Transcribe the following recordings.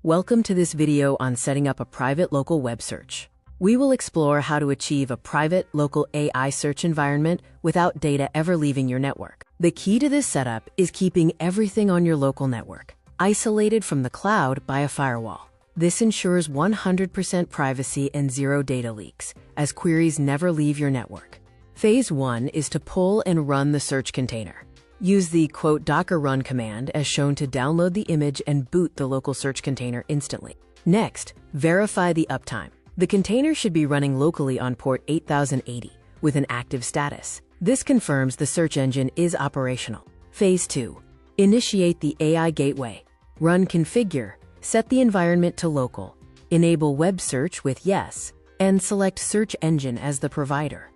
Welcome to this video on setting up a private local web search. We will explore how to achieve a private local AI search environment without data ever leaving your network. The key to this setup is keeping everything on your local network, isolated from the cloud by a firewall. This ensures 100% privacy and zero data leaks, as queries never leave your network. Phase 1 is to pull and run the search container. Use the "docker run" command as shown to download the image and boot the local search container instantly. Next, verify the uptime. The container should be running locally on port 8080 with an active status. This confirms the search engine is operational. Phase 2. Initiate the AI gateway. Run configure, set the environment to local, enable web search with yes, and select search engine as the provider.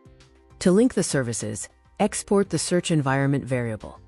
To link the services, export the search environment variable.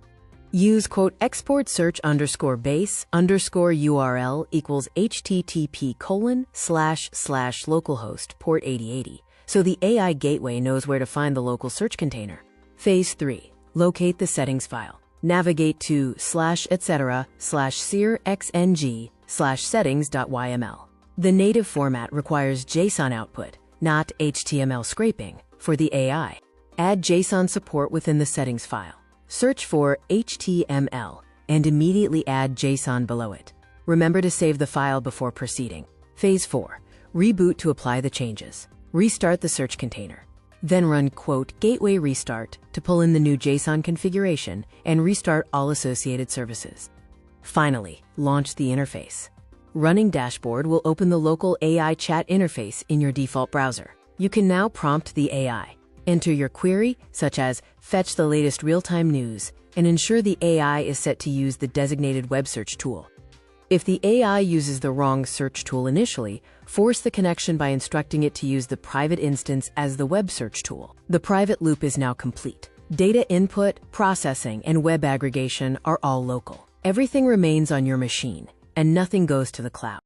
Use "export search _base _URL equals http://localhost port 8080 so the AI gateway knows where to find the local search container. Phase 3. Locate the settings file. Navigate to /etc//SearXNG/settings.yml. The native format requires JSON output, not HTML scraping, for the AI. Add JSON support within the settings file. Search for HTML and immediately add JSON below it. Remember to save the file before proceeding. Phase 4. Reboot to apply the changes. Restart the search container. Then run "gateway restart" to pull in the new JSON configuration and restart all associated services. Finally, launch the interface. Running dashboard will open the local AI chat interface in your default browser. You can now prompt the AI. Enter your query, such as "fetch the latest real-time news," and ensure the AI is set to use the designated web search tool. If the AI uses the wrong search tool initially, force the connection by instructing it to use the private instance as the web search tool. The private loop is now complete. Data input, processing, and web aggregation are all local. Everything remains on your machine, and nothing goes to the cloud.